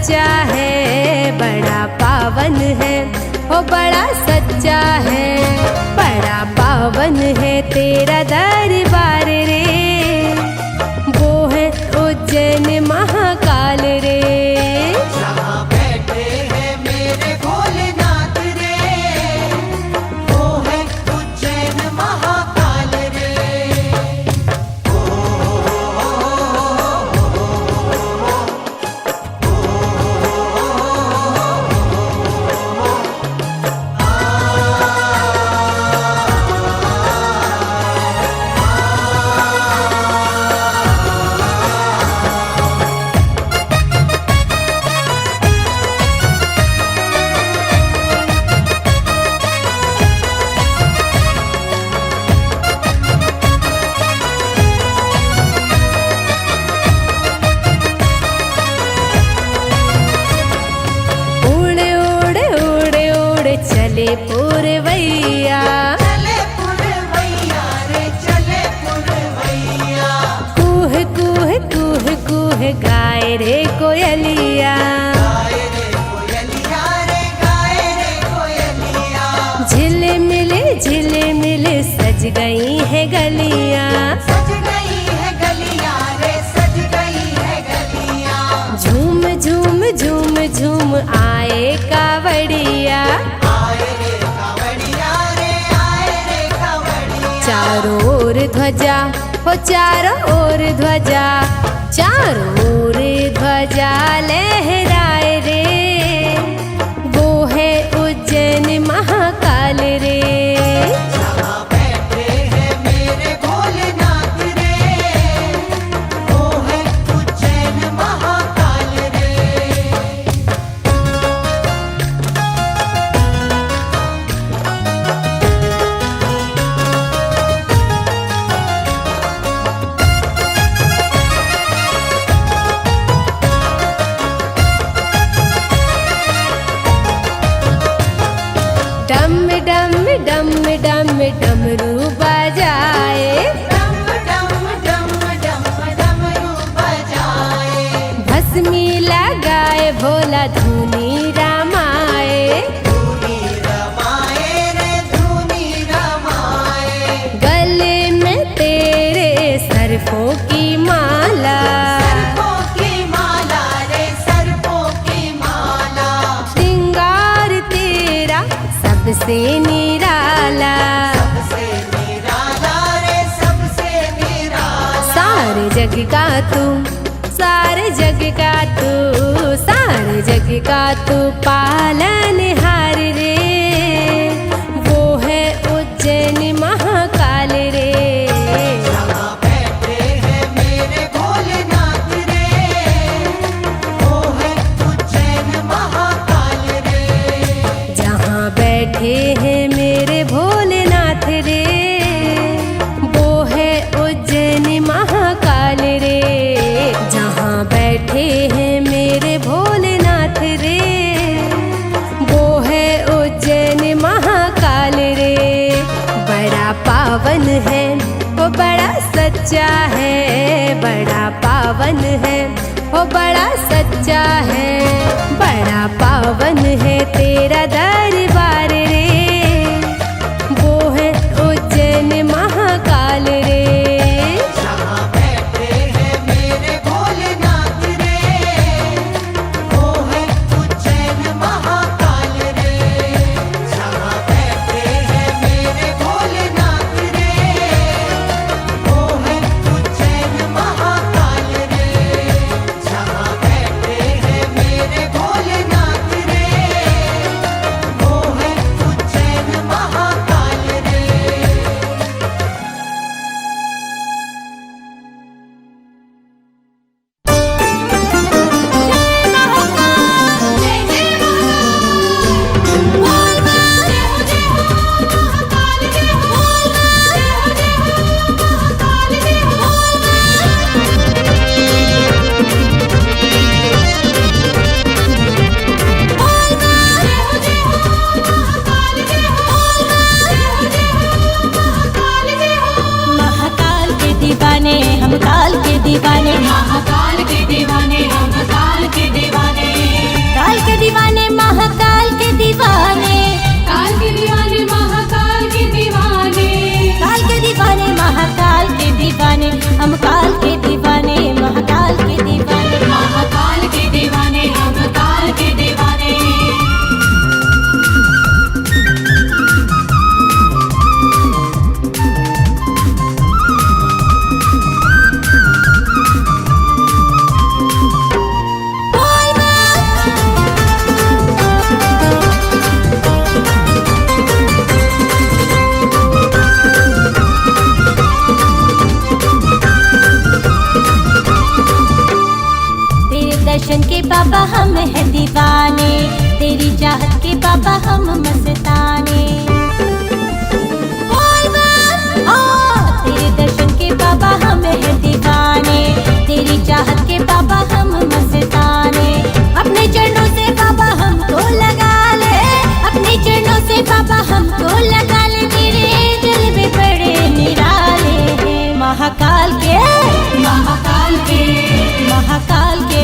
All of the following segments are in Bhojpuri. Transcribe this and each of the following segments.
सच्चा है, बड़ा पावन है, ओ बड़ा सच्चा है, बड़ा पावन है तेरा दरबार रे। वो है उज्जैन महाकाल रे। जहाँ बैठे हैं मेरे भोलेनाथ रे, वो है उज्जैन महाकाल रे। चले पुरवैया, चले पुरवैया रे, चले पुरवैया। कुह कुह कुह कुह गाय रे कोयलिया, गाए रे कोयलिया रे, गाए रे कोयलिया। झिलमिल सज गई है गलियां, सज गई है गलियां रे, सज गई है गलियां। झूम झूम झूम झूम आए कावड़िया, आए रे कावड़िया रे, आए रे कावड़िया। चारों ओर ध्वजा, हो चारों ओर ध्वजा, चारों ओर ध्वजा लहराए रे। वो है उज्जैन महाकाल रे। जहाँ बैठे हैं मेरे भोलेनाथ रे, वो है उज्जैन महाकाल रे। डम डम डम डम डमरू बजाए, डम डम डम डम डमरू बजाए। भस्मी लगाए भोला धुनी रामाए, धूनी रमाए रे, धूनी रमाए। गले में तेरे सरफों की माला, सर्पों की माला रे, सर्पों की माला। श्रृंगार तेरा सबसे निराला, सबसे निराला रे, सबसे निराला। सारे जग का तू, सारे जग का तू, सारे जग का तू पालनहार रे। वो है उज्जैन महाकाल रे। जहाँ बैठे हैं मेरे भोलेनाथ रे, वो है उज्जैन महाकाल रे। जहाँ बैठे हैं मेरे भोलेनाथ रे, वो है उज्जैन महाकाल रे। जहाँ बैठे हैं मेरे भोलेनाथ रे, वो है उज्जैन महाकाल रे। बड़ा पावन है, वो बड़ा सच्चा है, बड़ा पावन है, वो बड़ा सच्चा है, बड़ा पावन है तेरा दरबार रे। वो है उज्जैन महाकाल रे। जहाँ बैठे हैं मेरे भोलेनाथ रे, वो है उज्जैन महाकाल रे। जहाँ बैठे हैं मेरे भोलेनाथ रे, वो है उज्जैन महाकाल रे। जहाँ बैठे हैं मेरे भोलेनाथ रे, महाकाल के दीवाने, हम काल के दीवाने, महाकाल के दीवाने, महाकाल के दीवाने, हम काल के दीवाने। तेरे दर्शन के बाबा हम हैं दीवाने, तेरी चाहत के बाबा हम मस्ताने। तेरे दर्शन के बाबा हम हैं दीवाने, तेरी चाहत के बाबा हम मस्ताने। अपने चरणों से बाबा हमको लगा ले, अपने चरणों से बाबा हमको लगा ले, तेरे जलवे बड़े निराले हैं। महाकाल के, महाकाल के, महाकाल के,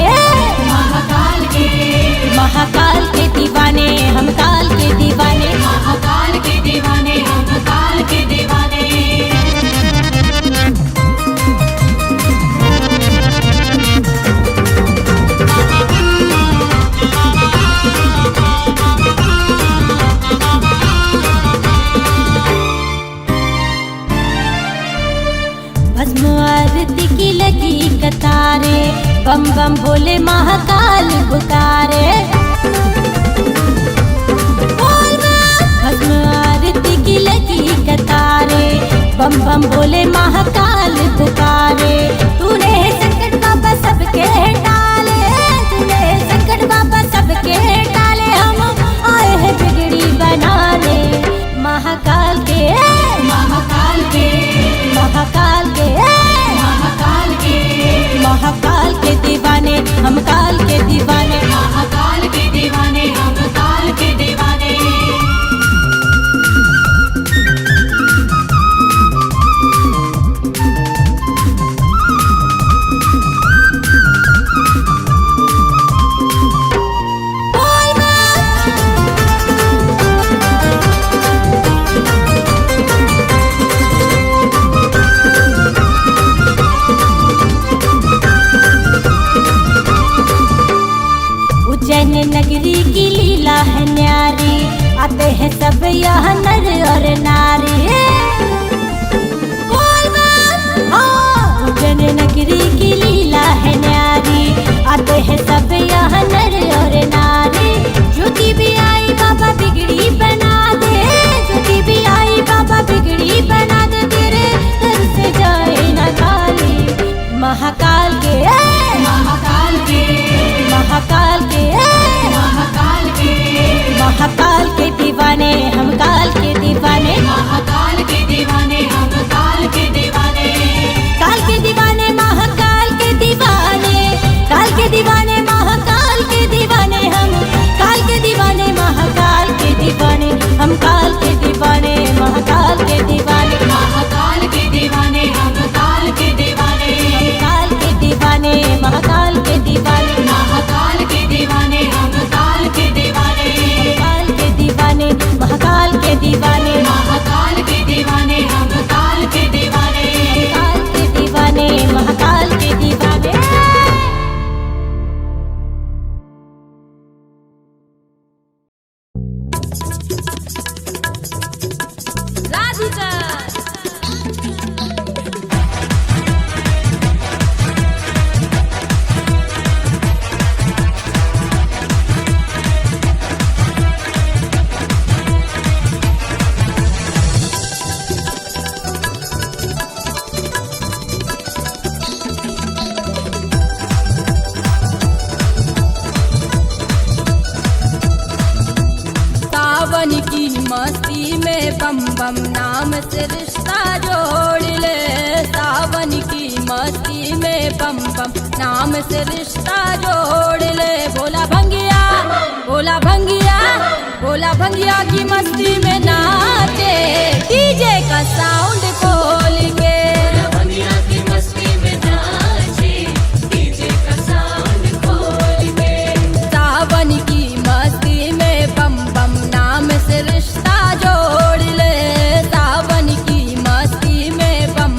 महाकाल के, महाकाल के दीवाने, हम काल के दीवाने, महाकाल के दीवाने, हम काल के दीवाने। भस्म आरती की लगी कतारे, बम बम भोले महाकाल पुकारे। भस्म आरती की लगी कतारे, बम बम भोले महाकाल पुकारे। तूने संकट बाबा सबके टाले, तूने संकट बाबा सबके टाले, हम आए हैं बिगड़ी बनाने। महाकाल के, महाकाल के, महाकाल के, महाकाल के, महाकाल के दीवाने, हम काल के दीवाने, महाकाल के दीवाने, हम काल के दीवाने। उज्जैन नगरी की लीला है न्यारी, आते हैं सब यहाँ नर और नारी। उज्जैन नगरी की लीला है न्यारी, आते हैं सब यहाँ नर और नारी। ज्योति भी आई बाबा बिगड़ी बना दे, ज्योति भी आई बाबा बिगड़ी बना दे, तेरे दर से जाए ना खाली। महाकाल के, महाकाल के, महाकाल के, महाकाल के, महाकाल के दीवाने, हम काल के दीवाने, महाकाल के दीवाने, हम काल के दीवाने। काल के दीवाने, महाकाल के दीवाने, काल के दीवाने, महाकाल के दीवाने, हम काल के दीवाने, महाकाल के दीवाने, हम काल के दीवाने, महाकाल के दीवाने, महाकाल के दीवाने, हम काल के दीवाने। काल के दीवाने, महाकाल के दीवाने, महाकाल के दीवाने, हम काल के दीवाने। काल के दीवाने, महाकाल के दीवाने, महाकाल के दीवाने, हम काल के दीवाने। काल के दीवाने, महाकाल के दीवाने। राधिका सावन की मस्ती में बम बम नाम से रिश्ता जोड़ ले, सावन की मस्ती में बम बम नाम से रिश्ता जोड़ ले। भोला भंगिया, भोला भंगिया, भोला भंगिया की मस्ती में नाचे, डीजे का साउंड खोल के। सावन की मस्ती में बम बम नाम से रिश्ता जोड़ ले, सावन की मस्ती में बम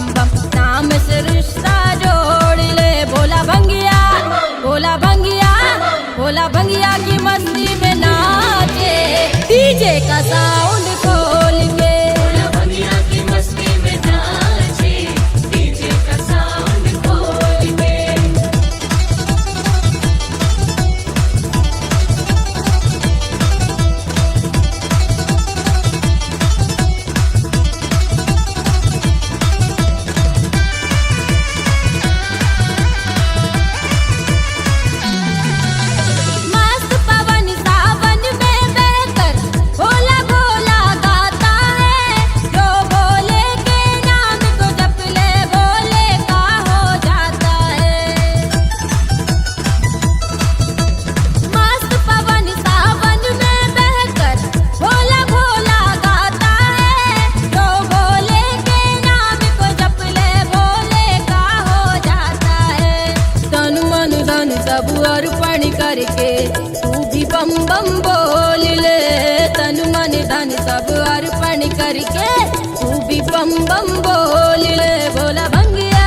करके तू भी बम बम बोल ले। भोला भंगिया,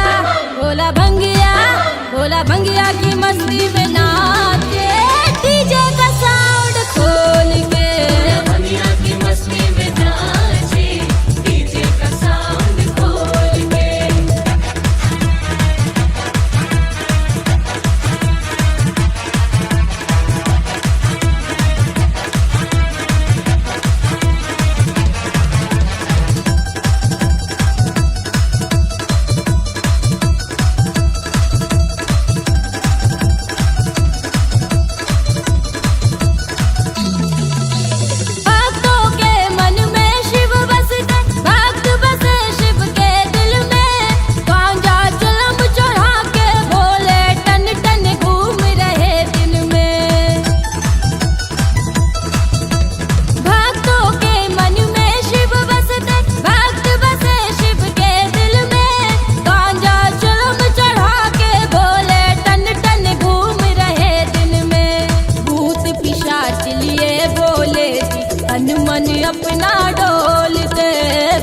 भोला भंगिया, भोला भंगिया की मस्ती में नाचे डीजे का साउंड खोल के। भंगिया की मस्ती में नाचे डीजे का साउंड खोल के। भक्तों के मन में शिव बसते, भक्त बसे शिव के दिल में। गांजा चिलम चढ़ा के भोले टन टन घूम रहे दिन में। भक्तों के मन में शिव बसते, भक्त बसे शिव के दिल में। गांजा चिलम चढ़ा के भोले टन टन घूम रहे दिन में। भूत पिशाच लिए बोले जी तन मन अपना डोलते।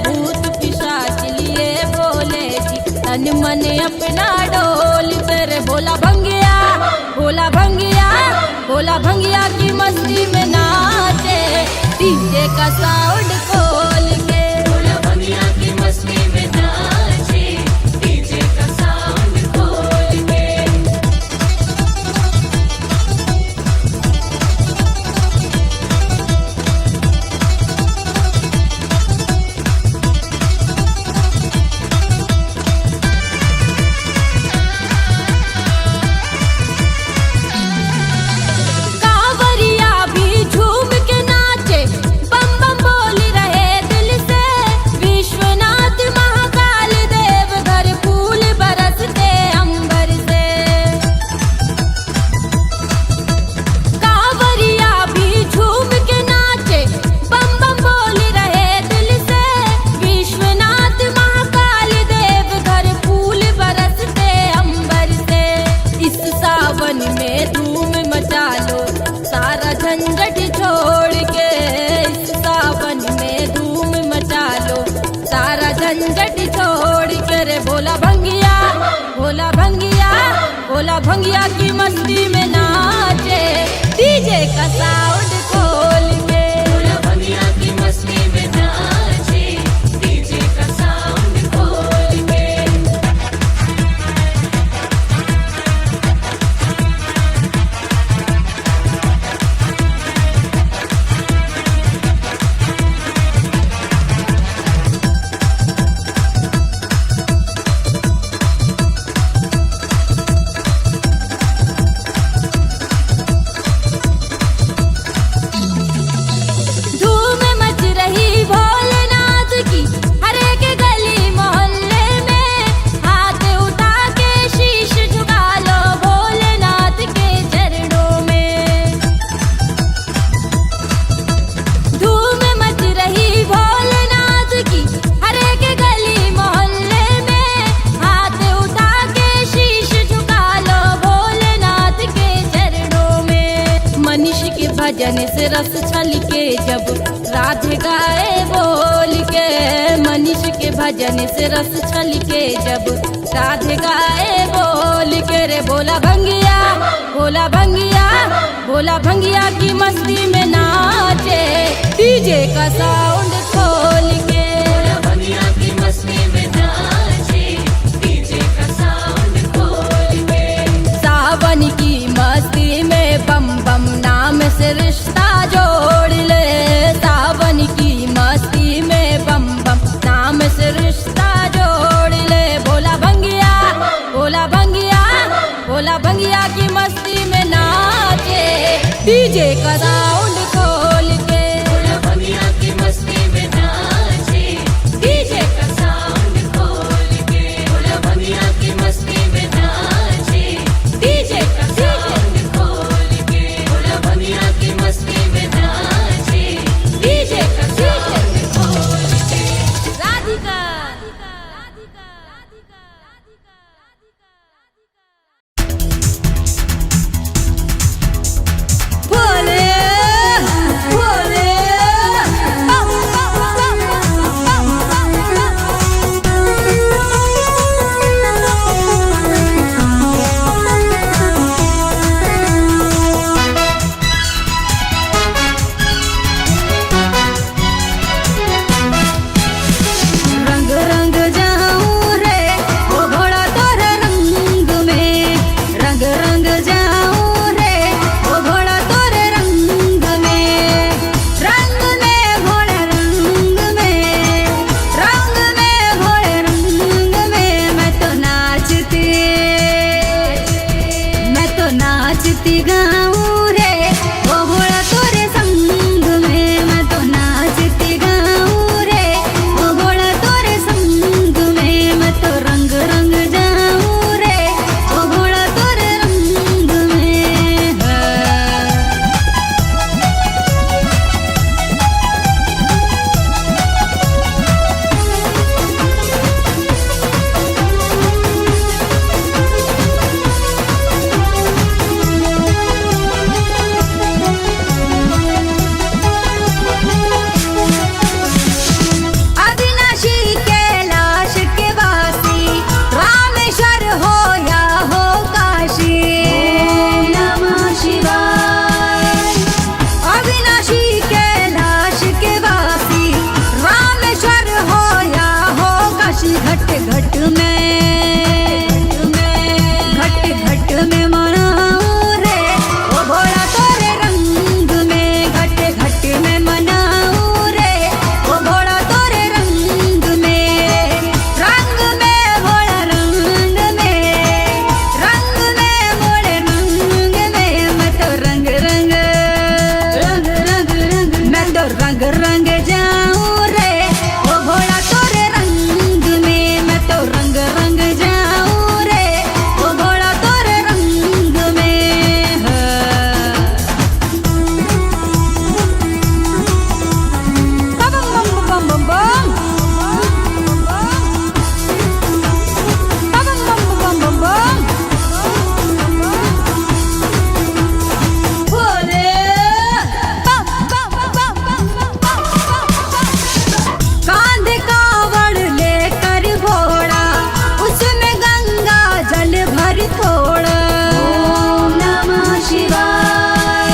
भूत पिशाच लिए बोले जी तन मन अपना डोलते रे। भोला भंगिया, भोला भंगिया, भोला भंगिया की मस्ती में नाचे डीजे का साउंड खोल के। भोला भंगिया की मस्ती में नाचे डीजे का साउंड खोल के। कांवरिया भी झूम के नाचे, बम बम बोल रहे दिल से। विश्वनाथ महाकाल देव घर फूल बरसते अंबर से। कांवरिया भी झूम के नाचे, बम बम बोल रहे दिल से। विश्वनाथ महाकाल देव घर फूल बरसते अंबर से। इस सावन में धूम मचा लो सारा झंझट छोड़ के। इस सावन में धूम मचा लो सारा झंझट छोड़ के रे। भोला भंगिया, भोला भंगिया, भोला भंगिया की मस्ती में नाचे डीजे का साउंड खोल के। भोला भंगिया की मस्ती में नाचे डीजे का साउंड खोल के। धूम मच रही भोलेनाथ की हर एक गली मोहल्ले में। हाथ उठा के शीश झुका लो भोलेनाथ के चरणों में। धूम मच रही भोलेनाथ की हर एक गली मोहल्ले में। हाथ उठा के शीश झुका लो भोलेनाथ के चरणों में। मनीष के भजन से रस छल के जब राधे गाए बोल के। मनीष के भजन से रस छल के जब राधे गाए बोल के रे। भोला भंगिया, भोला भंगिया, भोला भंगिया की मस्ती में नाचे डीजे का साउंड खोल के। भोला भंगिया की मस्ती में नाचे डीजे का साउंड खोल के। सावन की मस्ती में बम बम नाम से रिश्ता जोड़ ले। सावन की मस्ती में बम बम नाम से रिश्ता जोड़ ले। भोला भंगिया, भोला भंगिया, भोला भंगिया की मस्ती में नाचे डीजे का साउंड खोल के। भोला भंगिया की मस्ती में नाचे डीजे का साउंड खोल के। भोला भंगिया की मस्ती में नाचे डीजे का साउंड खोल के। भोला भंगिया की मस्ती में नाचे डीजे का साउंड खोल के। राधिका। भोले में मनाऊं रे ओ भोला तोरे रंग में, घट घट में मनाऊं रे ओ भोला तोरे रंग में, रंग में भोला रंग में, रंग में भोले रंग में, मैं तो रंग रंग रंग रंग रंग, मैं तो रंग रंग जाऊं रे ओ भोला तोरे रंग में, मैं तो रंग रंग जाऊं रे ओ भोला तोरे रंग में। बम बम बम बम बम बम बम बम भोले बम बम बम बम कांधे कावड़ लेकर घोड़ा, उसमें गंगा जल भर थोड़ा। ओम नमः शिवाय।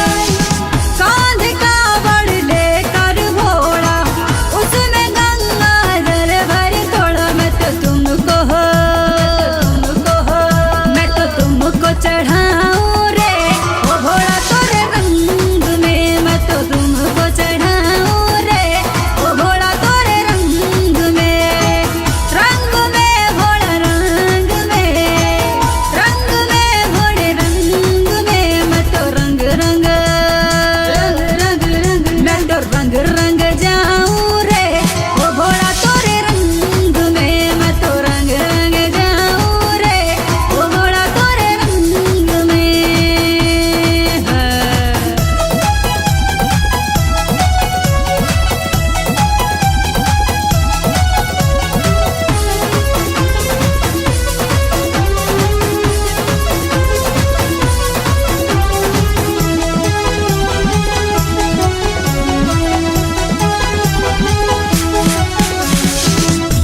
कांधे कावड़ लेकर घोड़ा, उसमें गंगा जल भर थोड़ा। मैं तो तुमको चढ़ाऊं रे ओ भोला तोरे रंग में, मैं तो तुमको चढ़ाऊं रे ओ भोला तोरे रंग में, रंग में भोला रंग में, रंग में भोले रंग में, मैं तो रंग रंग रंग रंग रंग, मैं तो रंग रंग जाऊं रे ओ भोला तोरे रंग में, मैं तो रंग रंग जाऊं रे ओ भोला तोरे रंग में।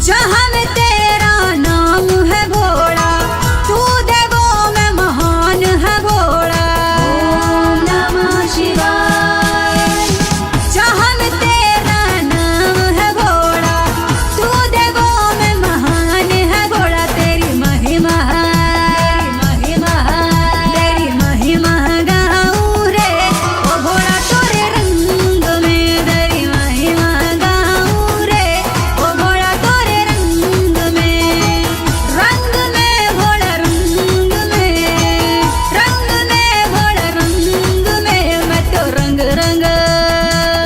जहाँ में तेरा नाम है भोला, तू देवों में महान है भोला। ओम नमः शिवाय। जहाँ में तेरा नाम है भोला, तू देवों में महान है भोला। तेरी महिमा तेरी महिमा गाऊं रे ओ भोला तोरे रंग में, तेरी महिमा गाऊं रे ओ भोला तोरे रंग में, रंग में भोला रंग में, रंग में भोला रंग में, मैं तो रंग रंग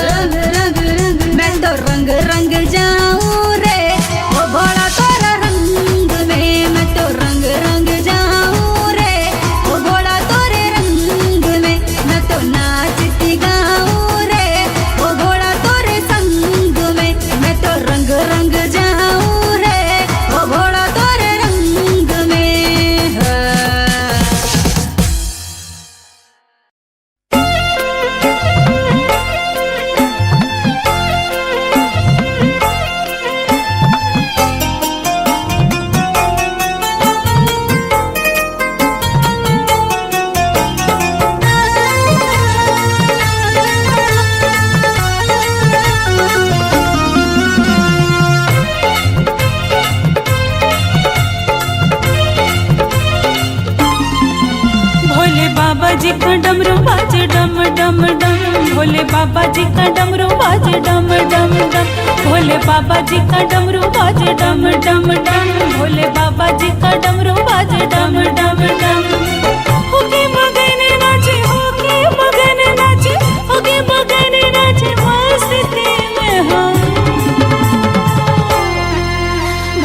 रंग रंग रंग, मैं तो रंग रंग जाऊं रे ओ भोला तोरा रंग में, मैं तो रंग रंग जाऊं रे ओ भोला तोरे रंग में, मैं तो नाचती गाऊं रे ओ भोला तोरे संग में, मैं तो रंग रंग जाऊं रे ओ भोला तोरे रंग में। भोले बाबा जी का डमरू बाजे डम डम डम, भोले बाबा जी का डमरू बाजे डम डम डम, भोले बाबा जी का डमरू बाजे डम डम डम, भोले बाबा जी का डमरू बाजे डम डम डम। होके मगन नाचे, होके मगन नाचे, होके मगन नाचे मस्ती में हम।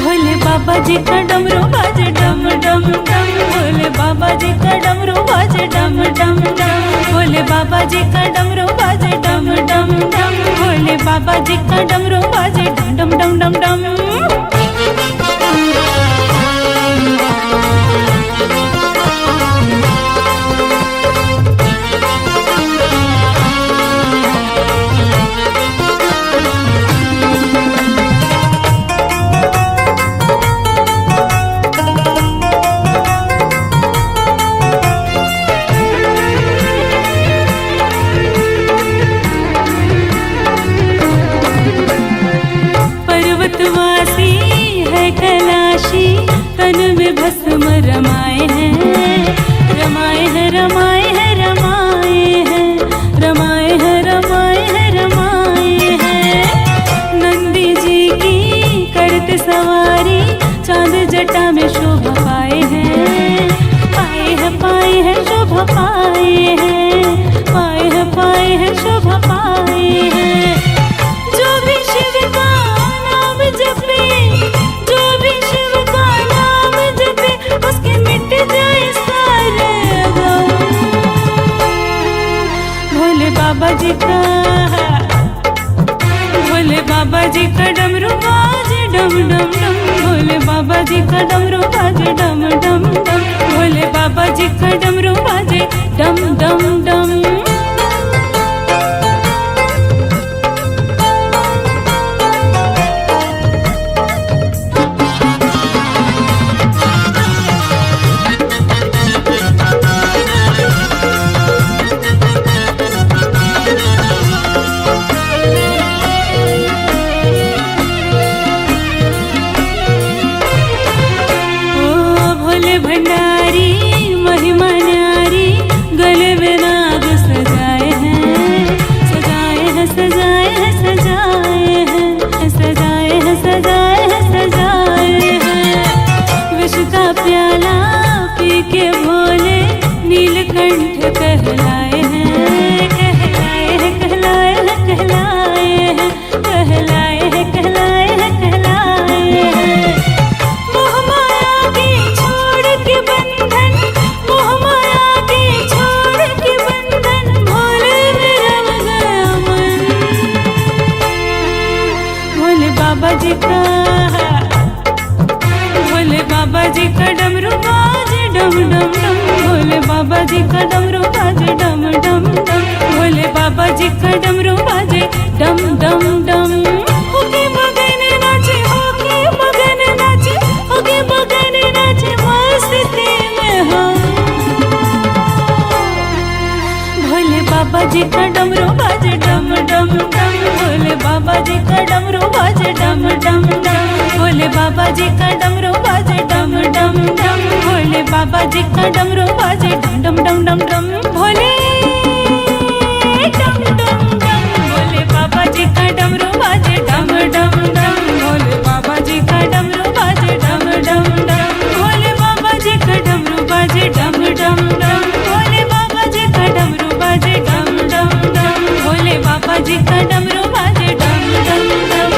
भोले बाबा जी का डमरू बाजे डम डम डम, भोले बाबा जी का डमरू बाजे डम डम डम, भोले बाबा जी का डमरू बाजे डम डम डम, भोले बाबा जी का डमरू बाजे डम डम डम डम डम। पर्वतवासी सजा में शोभा पाए हैं, पाए हैं शोभा पाए हैं शोभा पाए हैं। जो भी शिव का नाम जपे, जो भी शिव का नाम जपे, उसके मिट जाए सारे गम। भोले बाबा जी का, भोले बाबा जी का डमरू बाजे डम डम डम, भोले बाबा जी का डमरू बाजे डम डम डम, भोले बाबा जी का डमरू बाजे डम डम डम। भंडारी महिमा न्यारी, गले में नाग सजाए हैं, सजाए हैं सजाए हैं सजाए हैं, सजाए हैं सजाए हैं सजाए हैं। विष का प्याला पी के भोले नीलकंठ कहलाए हैं, कहलाए हैं कहलाए हैं कहलाए हैं, कहलाए हैं कहलाए हैं कहलाए हैं। मोह माया की छोड़ के बंधन, मोह माया की छोड़ के बंधन, भोले में रम गया मन। भोले बाबा जी का, भोले बाबा जी का डमरू बाजे डम डम डम, भोले बाबा जी का डमरू बाजे डम डम डम, भोले बाबा जी का डमरू बाजे डम डम डम। होके मगन नाचे, होके मगन नाचे, होके मगन नाचे मस्ती में हम। भोले बाबा जी का डमरू बाजे डम डम डम, भोले बाबा जी का डमरू बाजे डम डम डम, भोले बाबा जी का डमरू बाजे डम डम डम, भोले बाबा जी का डमरू बाजे डम डम डम डम डम। भोले डम डम डम, भोले बाबा जी का डमरू बाजे डम डम डम, भोले बाबा जी का डमरू बाजे डम डम डम, भोले बाबा जी का डमरू बाजे डम डम डम, भोले बाबा जी का डमरू बाजे डम डम डम, भोले बाबा जी का डमरू बाजे डम डम डम।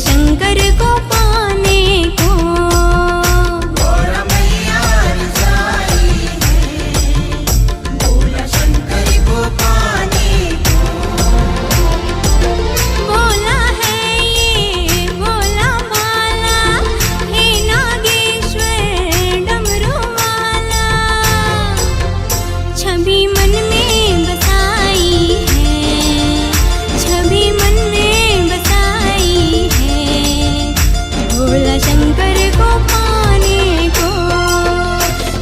शंकर को पाने को। और मैया रसाई है भोला शंकर को पाने को। भोला है ये भोला भाला, हे नागेश्वर डमरू वाला। छवि मन में बसाई है, छवि मन में बसाई है भोला शंकर को पाने को।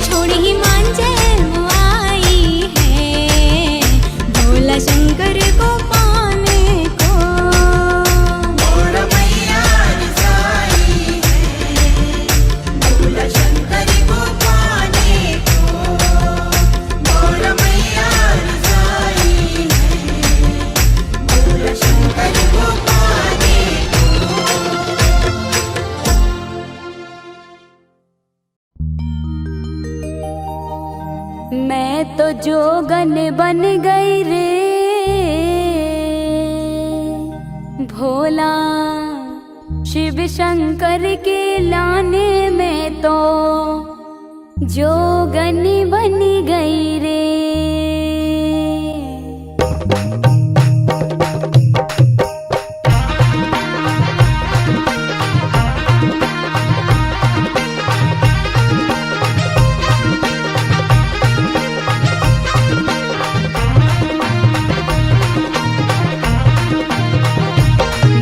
छोड़ हिमाचल वो आई है भोला शंकर को पाने को। और मैया रसाई है भोला शंकर को पाने को। और मैया रसाई है भोला शंकर को पाने को। मैं तो जोगन बन गई रे भोला शिव शंकर के लाने में तो जोगन बन गई रे।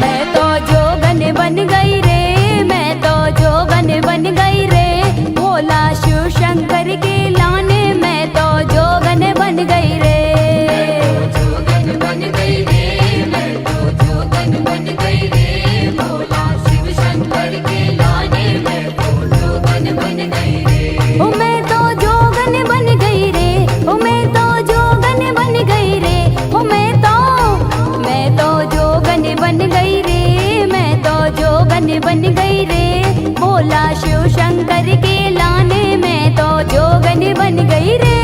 मैं तो जोगन बन गई रे, मैं तो जोगन बन गई रे भोला शिव शंकर के लाने मैं तो जोगन बन गई रे। जोगन बन गई रे, मैं तो जोगन बन गई रे भोला शिव शंकर के लाने मैं तो जोगन बन गई रे। ओ मैं तो जोगन बन गई रे, ओ मैं तो जोगन बन गई रे, ओ मैं तो जोगन बन गई रे, मैं तो जोगन बन गई रे भोला शिव शंकर के लाने मैं तो जोगन बन गई रे।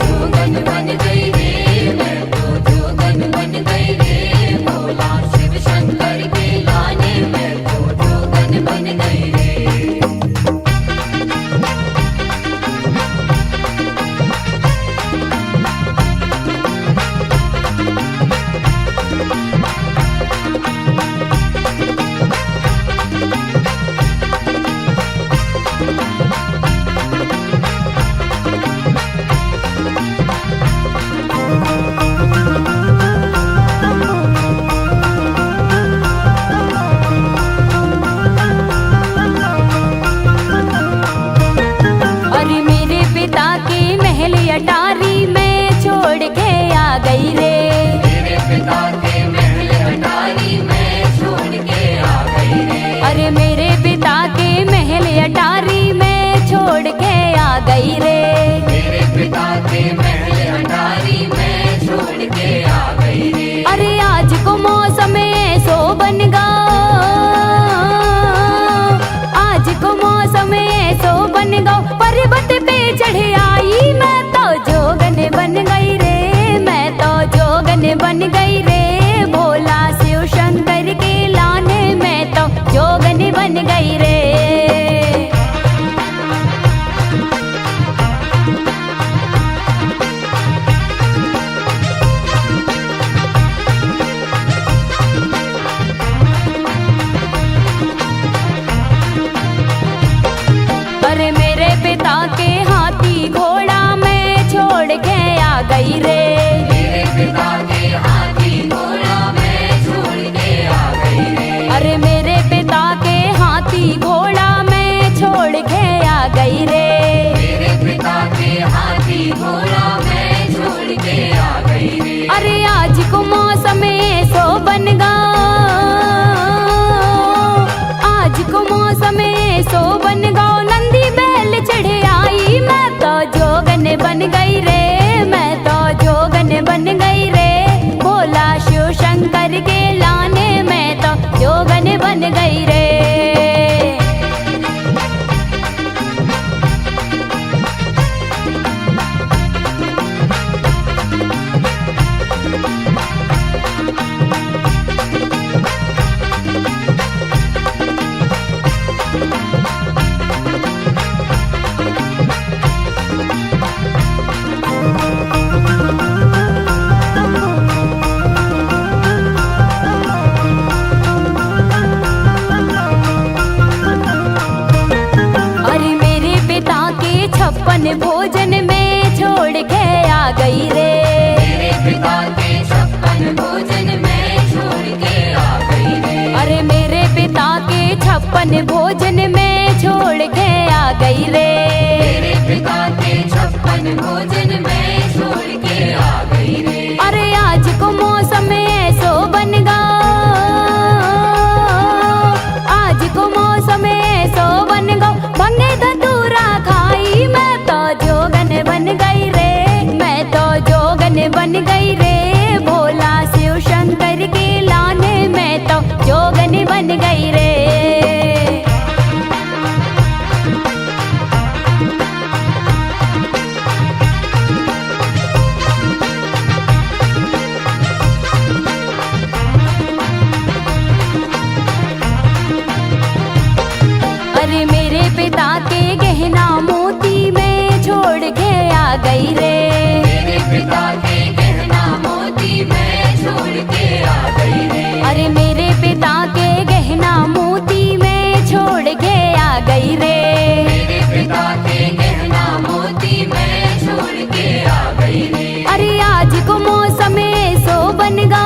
जोगन बन गई रे, मैं तो जोगन बन गई रे भोला शिव शंकर के लाने मैं तो जोगन बन गई रे। अरे मेरे पिता के महल अटारी में छोड़ के आ गई रे। मेरे पिता के महल अटारी में छोड़ के आ गई रे। अरे मेरे पिता के महल अटारी में छोड़ के आ गई रे। मेरे पिता के महल अटारी में छोड़ के आ गई रे। अरे आज को मौसम ऐसो बन गा, आज को मौसम ऐसो बन गा पर्वत पे चढ़ आई मैं तो जोगन बन गई रे, मैं तो जोगन बन गई रे भोला शिव शंकर के लाने मैं तो जोगन बन गई रे। अरे मेरे पिता के हाथी घोड़ा मैं छोड़ के आ गई रे। मेरे पिता के हाथी घोड़ा मैं छोड़ के आ गई रे। अरे मेरे पिता के हाथी घोड़ा मैं छोड़ के आ गई रे। मेरे पिता के हाथी घोड़ा मैं छोड़ के आ गई रे। अरे आज को मौसम ऐसो बन गा, आज को मौसम ऐसो बन गा नंदी बैल चढ़े आई मैं तो जोगन बन गई रे, मैं तो जोगन बन गई रे भोला शिव शंकर के लाने मैं तो जोगन बन गई रे। छप्पन भोजन में छोड़ के आ गई रे। तेरे पिता के 56 भोजन में छोड़ के आ गई रे। अरे आज को मौसम ऐसो बन गा, आज को मौसम ऐसो बन गा, भंगे धतूरा खाई मैं तो जोगन बन गई रे, मैं तो जोगन बन गई रे। भोला शिव शंकर के लाने मैं तो जोगन बन गई रे। अरे मेरे पिता के गहना मोती में छोड़ के आ गई रे। तेरे पिता के गहना मोती में छोड़ के आ गई रे। अरे मेरे पिता के गहना मोती में छोड़ के आ गई रे। तेरे पिता के गहना मोती में छोड़ के आ गई रे। अरे आज को मौसम ऐसो बन गा,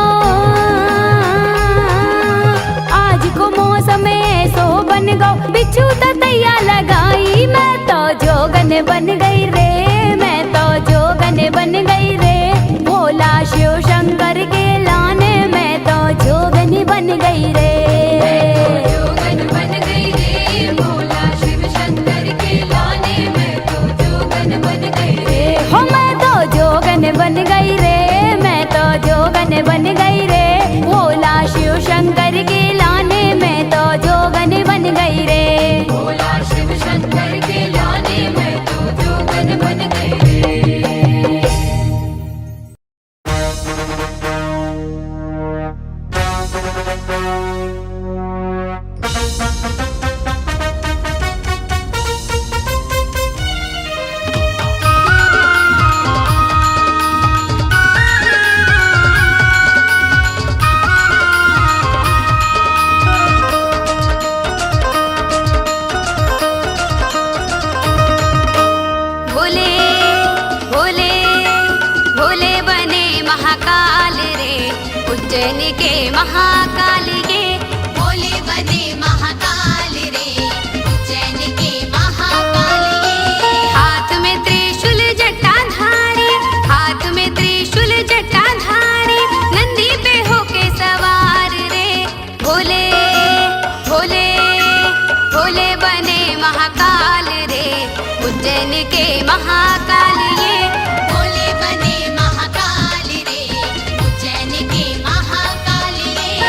आज को मौसम ऐसो बन गा, बिच्छू ततैया लगाई मैं तो जोगन बन गई रे, मैं तो जोगन बन गई रे। भोला शिव शंकर के लाने मैं तो जोगन बन गई रे। जोगन बन गई रे। भोला शिव शंकर के लाने में तो जोगन बन गई रे। हो मैं तो जोगन बन गई रे, मैं तो जोगन बन गई रे। भोला शिव शंकर के लाने मैं तो जोगन बन गई रे। भोला शिव शंकर के लाने में तो जोगन बन गई रे। भोले भोले भोले बने महाकाल रे, उज्जैन के महाकाल ये। भोले बने महाकाल रे, उज्जैन के महाकाल ये। हाथ में त्रिशूल जटाधारी, हाथ में त्रिशूल जटाधारी, नंदी पे होके सवार रे। भोले भोले भोले बने महाकाल रे, उज्जैन के महाकाल ये। भोले बने महाकाल रे, उज्जैन के महाकाल ये।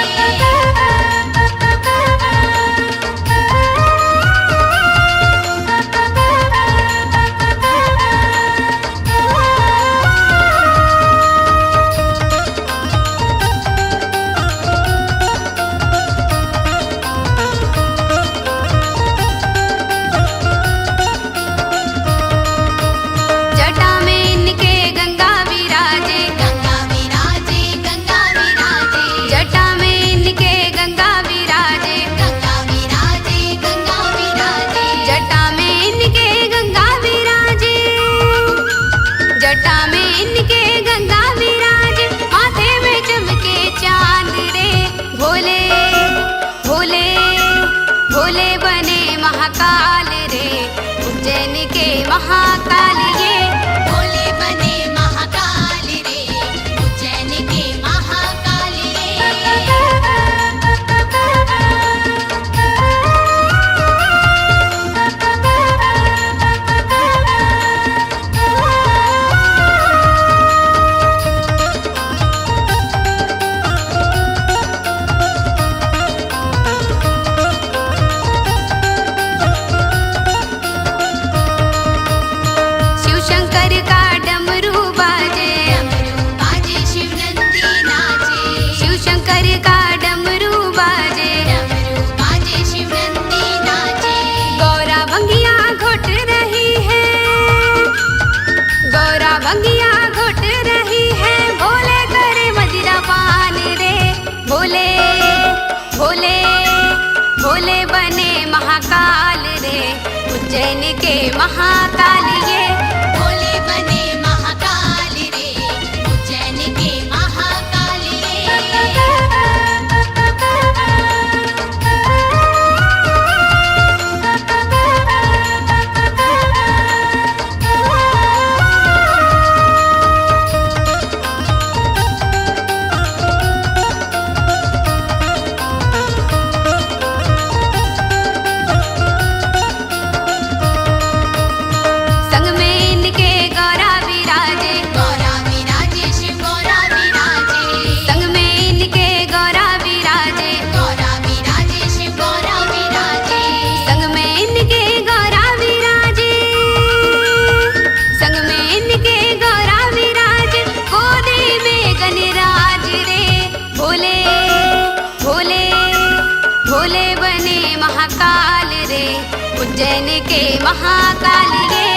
उज्जैन के महाकाल रे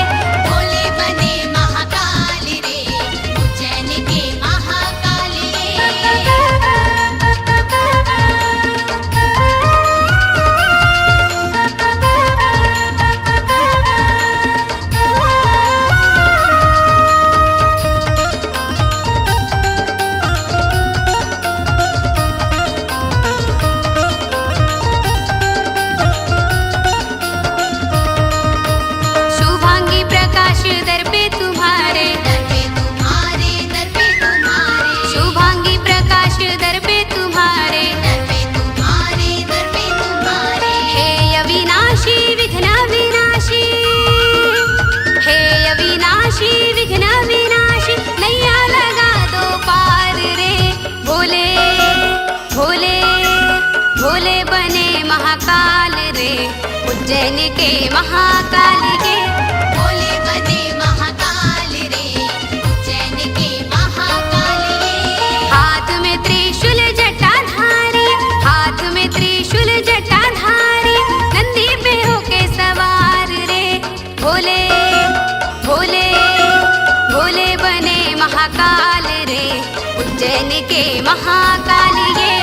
भोले बने महाकाल रे उज्जैन के महाकाल रे शुभांगी प्रकाश दर पे तुम्हारे दर पे तुम्हारे दर पे तुम्हारे शुभांगी प्रकाश दर पे तुम्हारे दर पे तुम्हारे दर पे तुम्हारे हे अविनाशी विघ्न विनाशी हे अविनाशी विघ्न विनाशी नैया लगा दो पार रे भोले भोले भोले बने महाकाल रे उज्जैन के महाकाल के भोले बने महाकाल रे उज्जैन के महाकाल रे हाथ में त्रिशूल जटाधारी हाथ में त्रिशूल जटाधारी नंदी पे होके सवार रे भोले भोले भोले बने महाकाल रे उज्जैन के महाकाल ये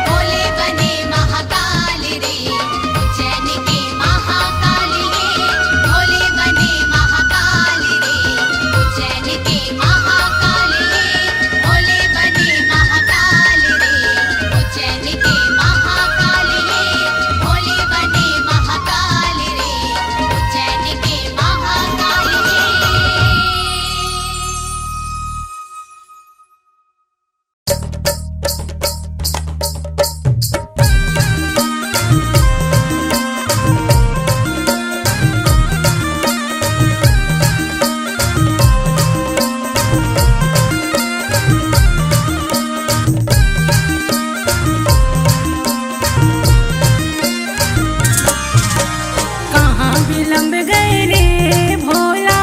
भोले बने महाकाल रे उज्जैन के महाकाल रे भोले बने महाकाल रे उज्जैन के महाकाल रे भोले बने महाकाल रे उज्जैन के महाकाल रे भोले बने महाकाल रे उज्जैन के महाकाल रे कहाँ विलम्ब गए रे भोला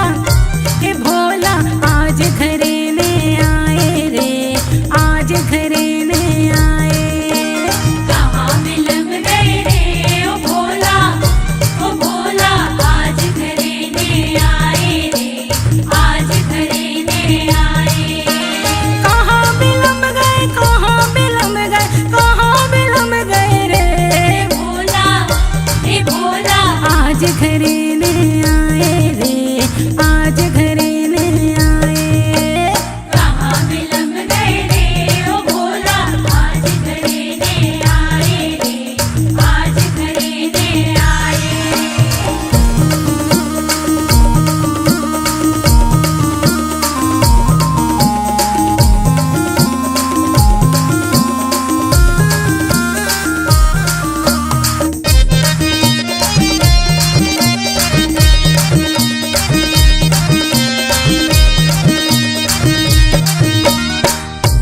हे भोला आज घरे में आए रे आज घरे में आए कहाँ विलम्ब गए रे ओ भोला आज घरे ने आए रे आज घरे ने आए कहाँ विलम्ब गए कहाँ विलम्ब गए कहाँ विलम्ब गए रे भोला आज घरे में आए रे आज घरे में आए कहाँ विलम्ब गए रे ओ भोला आज घरे ने आए रे आज घरे ने आए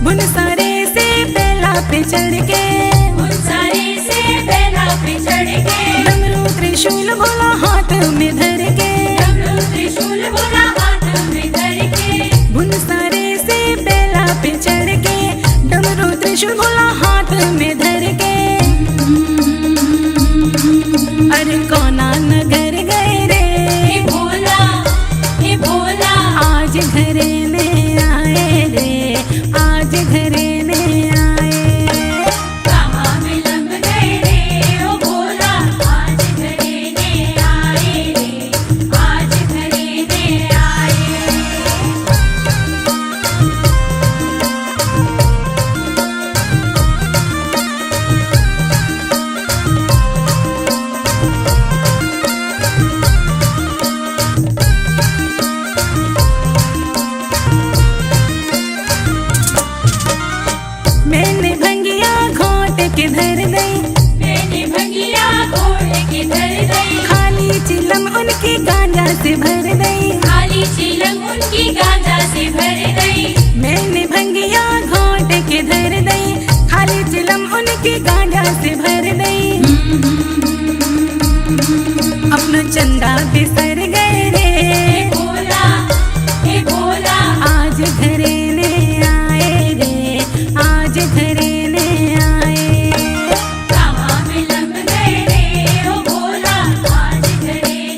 बुन सारे से बेला पे चढ़ के उन सारे से बेला पे चढ़ के डमरू त्रिशूल भोला हाथ में धर के डमरू त्रिशूल भोला हाथ में धर के बुन सारे से बेला पे चढ़ के डमरू त्रिशूल भोला हाथ में धर के अरे कोना नगर गए रे हे भोला आज घरे में आए रे आज घरे में आए कहाँ विलम्ब गए रे ओ भोला आज घरे ने आए रे आज घरे ने आए मैंने भंगिया घोट के धर गई मैंने भंगिया घोट के धर गई खाली चिलम उनकी गांजा से भर गई खाली चिलम उनकी गांजा से भर गई मैंने भंगिया घोट के धर गई खाली चिलम उनकी गांजा से भर गई अपना चंदा बिसर गए रे हे भोला आज घरे में आए रे आज घरे में आए कहाँ विलम्ब गए रे ओ भोला आज घरे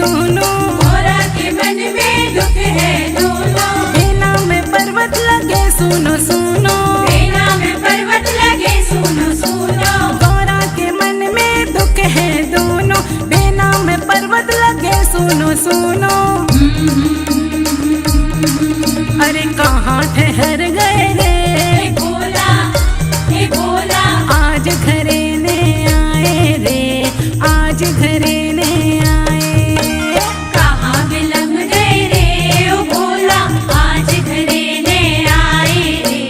दोनों, गोरा के मन में दुख है दोनों, बेला में पर्वत लगे सुनो सुनो, बेला में पर्वत लगे सुनो सुनो, गौरा के मन में दुख है दोनों, बेला में पर्वत लगे सुनो सुनो। अरे कहाँ ठहर गए रे हे भोला, हे भोला, आज घरे ने आए रे, आज घरे ने आए। कहाँ विलम्ब गए रे ओ भोला, आज घरे ने आए रे,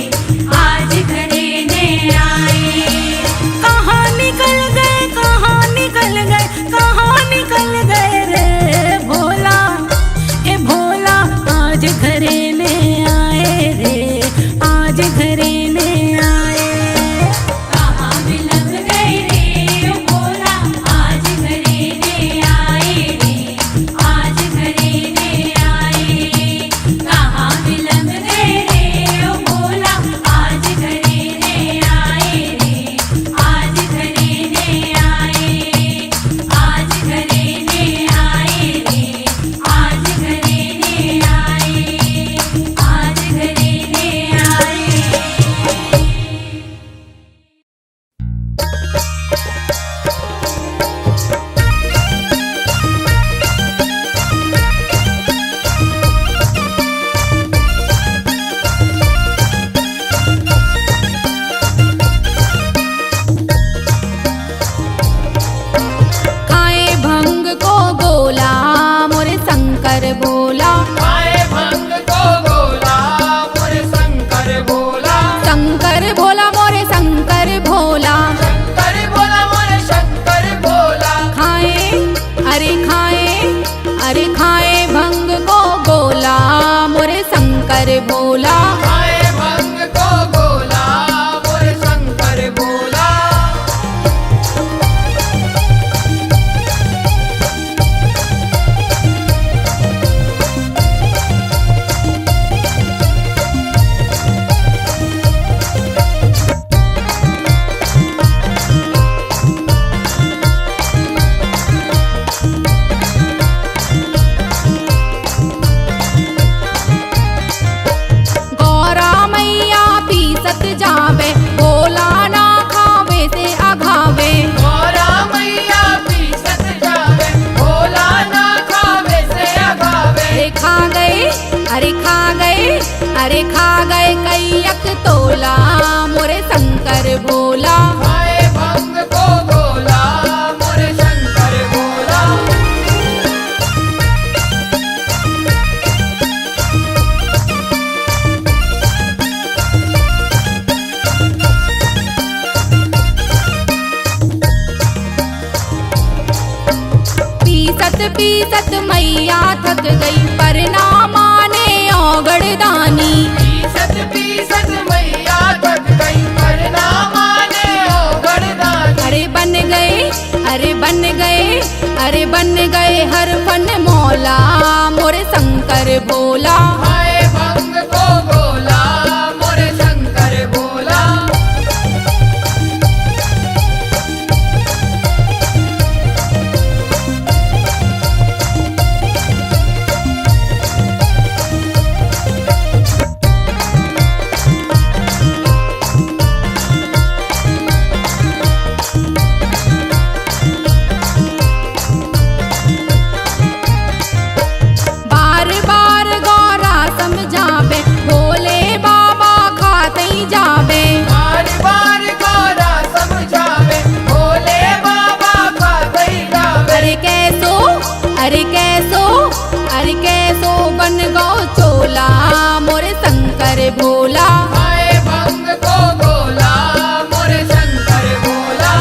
आज घरे ने आए। कहाँ निकल गए, कहाँ निकल गए, कहाँ निकल गए रे भोला, ए भोला आज घरे ने आए रे, आज घरे ने आए। कहाँ विलम्ब गए रे ओ भोला, आज घरे ने आए रे, आज घरे ने आए। कहाँ विलम्ब गए रे ओ भोला, आज घरे ने आए रे, आज घरे ने आए, आज घरे ने आए रे, आज घरे ने आए, आज घरे ने आए। खाए भंग को गोला मोरे शंकर बोला, आए भंग को गोला मोरे शंकर बोला, शंकर भोला मोरे शंकर भोला। शंकर बोला मोरे शंकर बोला। खाए अरे खाए, अरे खाए भंग को गोला मोरे शंकर भोला। आए भंग को गोला मोरे शंकर बोला। गौरा मैया पीसत जावे, भोला ना खावे से अघावे। गौरा मैया पीसत जावे, भोला ना खावे से अगावे। अरे खा गए, अरे खा गए, अरे खा गए कैयक तोला मोरे शंकर भोला। आए भंग को गोला मोरे शंकर बोला। पीसत पीसत मैया थक गई, पर ना माने औगड़ दानी। पीसत मैया थक गई, पर ना माने ओ गड़दानी। अरे बन गए, अरे बन गए, अरे बन गए हर फन मौला मोरे शंकर भोला। आए भंग को गोला मोरे शंकर बोला। बार बार गौरा समझावे, भोले बाबा खाते ही जावे। बार बार गौरा समझावे, भोले बाबा का गई गावे। अरे कैसो, अरे कैसो, अरे कैसो बन गौ चोला मोरे शंकर भोला। आए भंग को गोला मोरे शंकर बोला।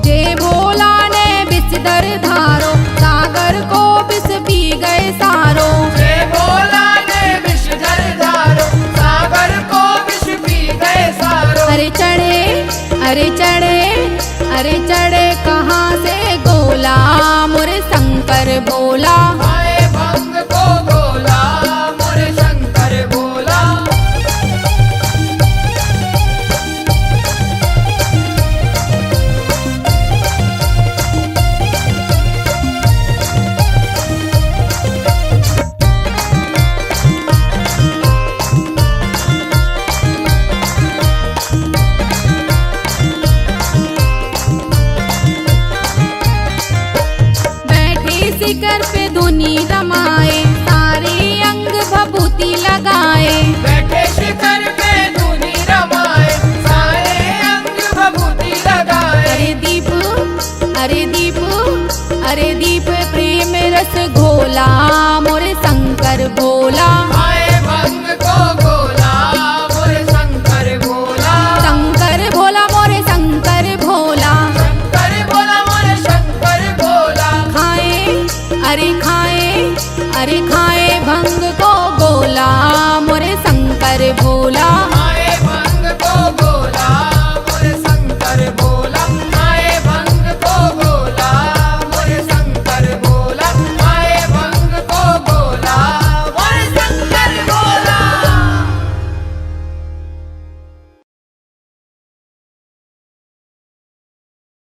जे भोला ने विषधर धारो, सागर को विष पी गए सारो। जय भोला ने विषधर धारो, सागर को विष पी गए सारो। अरे चढ़े, अरे चढ़े, अरे चढ़े कहाँ से गोला मोरे शंकर भोला। आए बैठे शिखर पे धूनी रमाए, सारे अंग भभूति लगाए। अरे दीप, अरे दीप, अरे दीप प्रेम रस घोला, मोरे शंकर भोला।